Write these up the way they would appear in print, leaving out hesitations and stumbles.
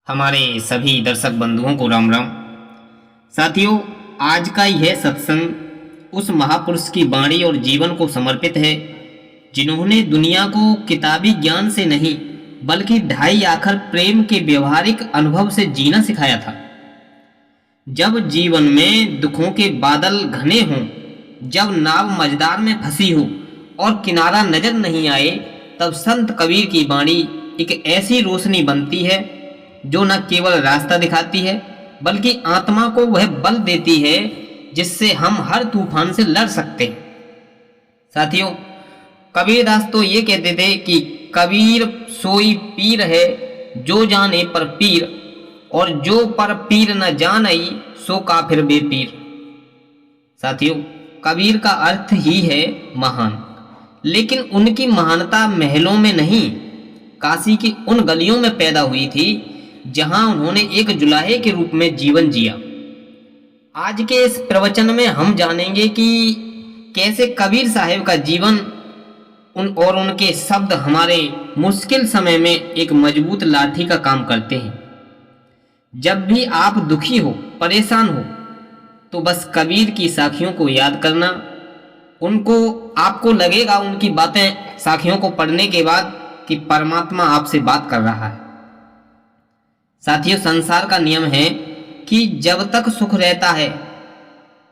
हमारे सभी दर्शक बंधुओं को राम राम। साथियों, आज का यह सत्संग उस महापुरुष की वाणी और जीवन को समर्पित है जिन्होंने दुनिया को किताबी ज्ञान से नहीं बल्कि ढाई आखर प्रेम के व्यवहारिक अनुभव से जीना सिखाया था। जब जीवन में दुखों के बादल घने हों, जब नाव मझधार में फंसी हो और किनारा नजर नहीं आए, तब संत कबीर की वाणी एक ऐसी रोशनी बनती है जो न केवल रास्ता दिखाती है बल्कि आत्मा को वह बल देती है जिससे हम हर तूफान से लड़ सकते हैं। साथियों, कबीरदास तो ये कहते थे कि कबीर सोई पीर है जो जाने पर पीर, और जो पर पीर न जानई सो काफिर बेपीर। साथियों, कबीर का अर्थ ही है महान, लेकिन उनकी महानता महलों में नहीं, काशी की उन गलियों में पैदा हुई थी जहां उन्होंने एक जुलाहे के रूप में जीवन जिया। आज के इस प्रवचन में हम जानेंगे कि कैसे कबीर साहब का जीवन और उनके शब्द हमारे मुश्किल समय में एक मजबूत लाठी का काम करते हैं। जब भी आप दुखी हो, परेशान हो, तो बस कबीर की साखियों को याद करना। आपको लगेगा उनकी बातें साखियों को पढ़ने के बाद कि परमात्मा आपसे बात कर रहा है। साथियों, संसार का नियम है कि जब तक सुख रहता है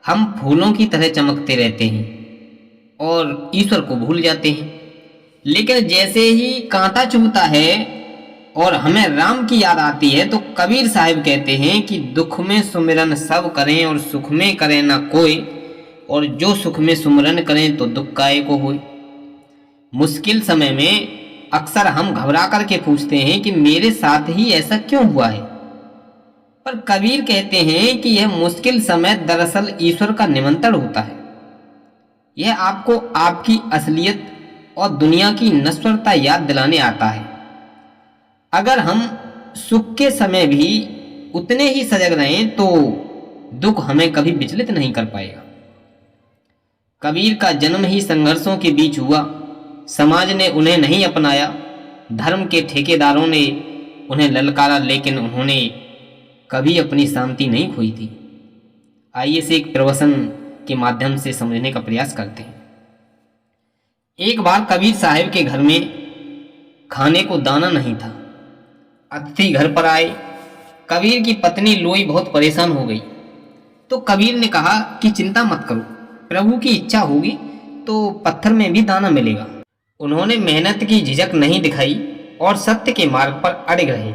हम फूलों की तरह चमकते रहते हैं और ईश्वर को भूल जाते हैं, लेकिन जैसे ही कांटा चुभता है और हमें राम की याद आती है तो कबीर साहब कहते हैं कि दुख में सुमिरन सब करें और सुख में करें ना कोई, और जो सुख में सुमिरन करें तो दुख काहे को होए। मुश्किल समय में अक्सर हम घबरा करके पूछते हैं कि मेरे साथ ही ऐसा क्यों हुआ है, पर कबीर कहते हैं कि यह मुश्किल समय दरअसल ईश्वर का निमंत्रण होता है। यह आपको आपकी असलियत और दुनिया की नश्वरता याद दिलाने आता है। अगर हम सुख के समय भी उतने ही सजग रहें तो दुख हमें कभी विचलित नहीं कर पाएगा। कबीर का जन्म ही संघर्षों के बीच हुआ। समाज ने उन्हें नहीं अपनाया, धर्म के ठेकेदारों ने उन्हें ललकारा, लेकिन उन्होंने कभी अपनी शांति नहीं खोई थी। आइए से एक प्रवचन के माध्यम से समझने का प्रयास करते हैं। एक बार कबीर साहब के घर में खाने को दाना नहीं था। अतिथि घर पर आए। कबीर की पत्नी लोई बहुत परेशान हो गई, तो कबीर ने कहा कि चिंता मत करो, प्रभु की इच्छा होगी तो पत्थर में भी दाना मिलेगा। उन्होंने मेहनत की झिझक नहीं दिखाई और सत्य के मार्ग पर अड़े रहे।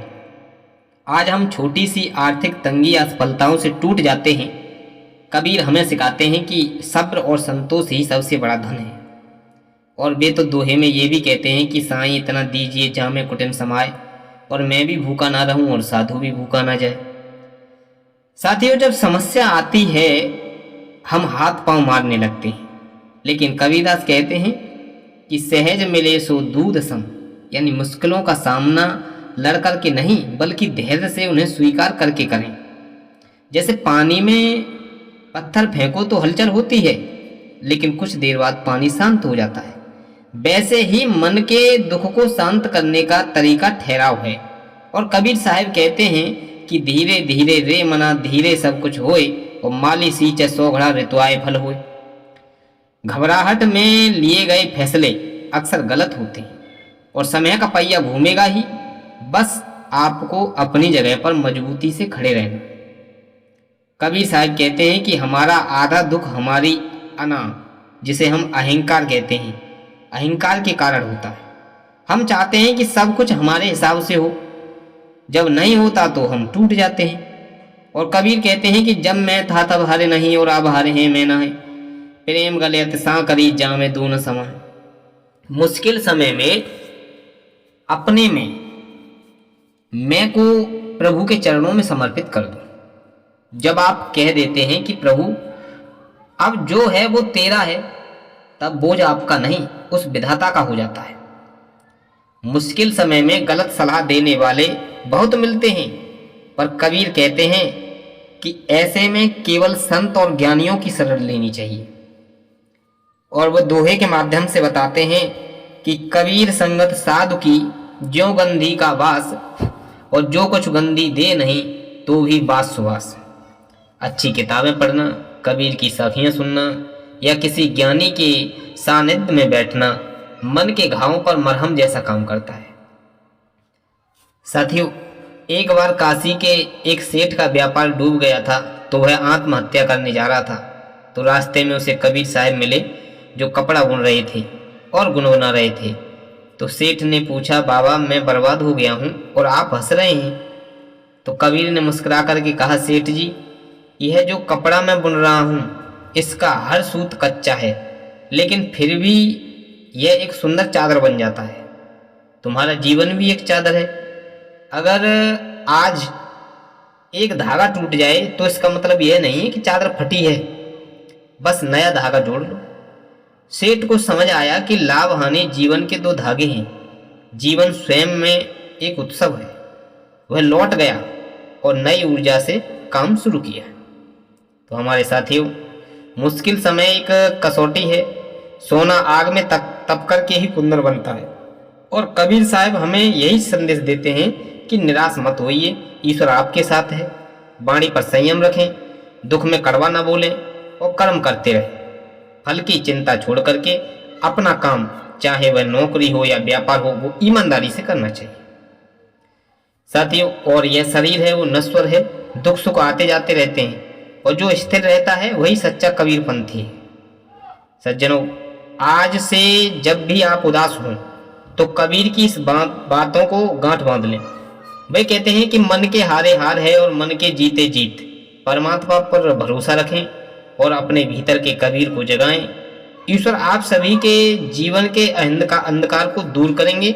आज हम छोटी सी आर्थिक तंगी या असफलताओं से टूट जाते हैं। कबीर हमें सिखाते हैं कि सब्र और संतोष ही सबसे बड़ा धन है। और वे तो दोहे में ये भी कहते हैं कि साईं इतना दीजिए जामे कुटिन समाए, और मैं भी भूखा ना रहूं और साधु भी भूखा ना जाए। साथियों, जब समस्या आती है हम हाथ पांव मारने लगते हैं, लेकिन कबीरदास कहते हैं कि सहज मिले सो दूध सम, यानी मुश्किलों का सामना लड़ करके नहीं बल्कि धैर्य से उन्हें स्वीकार करके करें। जैसे पानी में पत्थर फेंको तो हलचल होती है, लेकिन कुछ देर बाद पानी शांत हो जाता है। वैसे ही मन के दुख को शांत करने का तरीका ठहराव है। और कबीर साहब कहते हैं कि धीरे धीरे रे मना धीरे सब कुछ होए, और माली सींचे सौ घड़ा ऋतुआए फल होए। घबराहट में लिए गए फैसले अक्सर गलत होते हैं और समय का पहिया घूमेगा ही। बस आपको अपनी जगह पर मजबूती से खड़े रहना। कबीर साहब कहते हैं कि हमारा आधा दुख हमारी अना, जिसे हम अहंकार कहते हैं, अहंकार के कारण होता है। हम चाहते हैं कि सब कुछ हमारे हिसाब से हो, जब नहीं होता तो हम टूट जाते हैं। और कबीर कहते हैं कि जब मैं था तब हारे नहीं और अब हारे हैं मैं ना है, प्रेम गले सा करी जामे दोनों समा। मुश्किल समय में अपने में मैं को प्रभु के चरणों में समर्पित कर दो। जब आप कह देते हैं कि प्रभु अब जो है वो तेरा है, तब बोझ आपका नहीं उस विधाता का हो जाता है। मुश्किल समय में गलत सलाह देने वाले बहुत मिलते हैं, पर कबीर कहते हैं कि ऐसे में केवल संत और ज्ञानियों की शरण लेनी चाहिए। और वह दोहे के माध्यम से बताते हैं कि कबीर संगत साधु की ज्यों गंधी का वास, और जो कुछ गंदी दे नहीं तो भी बात सुबास। अच्छी किताबें पढ़ना, कबीर की साखियाँ सुनना या किसी ज्ञानी के सानिध्य में बैठना मन के घावों पर मरहम जैसा काम करता है। साथियों, एक बार काशी के एक सेठ का व्यापार डूब गया था तो वह आत्महत्या करने जा रहा था। तो रास्ते में उसे कबीर साहब मिले जो कपड़ा बुन रहे थे और गुनगुना रहे थे। तो सेठ ने पूछा, बाबा मैं बर्बाद हो गया हूँ और आप हंस रहे हैं। तो कबीर ने मुस्कुरा करके कहा, सेठ जी यह जो कपड़ा मैं बुन रहा हूँ इसका हर सूत कच्चा है, लेकिन फिर भी यह एक सुंदर चादर बन जाता है। तुम्हारा जीवन भी एक चादर है। अगर आज एक धागा टूट जाए तो इसका मतलब यह नहीं है कि चादर फटी है, बस नया धागा जोड़ लो। सेठ को समझ आया कि लाभ हानि जीवन के दो धागे हैं, जीवन स्वयं में एक उत्सव है। वह लौट गया और नई ऊर्जा से काम शुरू किया। तो हमारे साथियों, मुश्किल समय एक कसौटी है, सोना आग में तप करके ही कुंदन बनता है। और कबीर साहब हमें यही संदेश देते हैं कि निराश मत होइए, ईश्वर आपके साथ है। वाणी पर संयम रखें, दुख में कड़वा न बोलें और कर्म करते रहें। फल की चिंता छोड़ करके अपना काम, चाहे वह नौकरी हो या व्यापार हो, वो ईमानदारी से करना चाहिए। साथियों, और यह शरीर है वो नश्वर है, दुख सुख आते जाते रहते हैं और जो स्थिर रहता है वही सच्चा कबीरपंथी है। सज्जनों, आज से जब भी आप उदास हों तो कबीर की इस बातों को गांठ बांध लें। वे कहते हैं कि मन के हारे हार है और मन के जीते जीत। परमात्मा पर भरोसा रखें और अपने भीतर के कबीर को जगाएं। ईश्वर आप सभी के जीवन के अंधकार को दूर करेंगे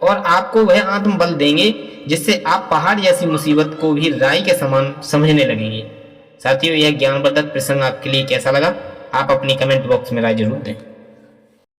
और आपको वह आत्मबल देंगे जिससे आप पहाड़ जैसी मुसीबत को भी राई के समान समझने लगेंगे। साथियों, यह ज्ञानवर्धक प्रसंग आपके लिए कैसा लगा? आप अपनी कमेंट बॉक्स में राय जरूर दें।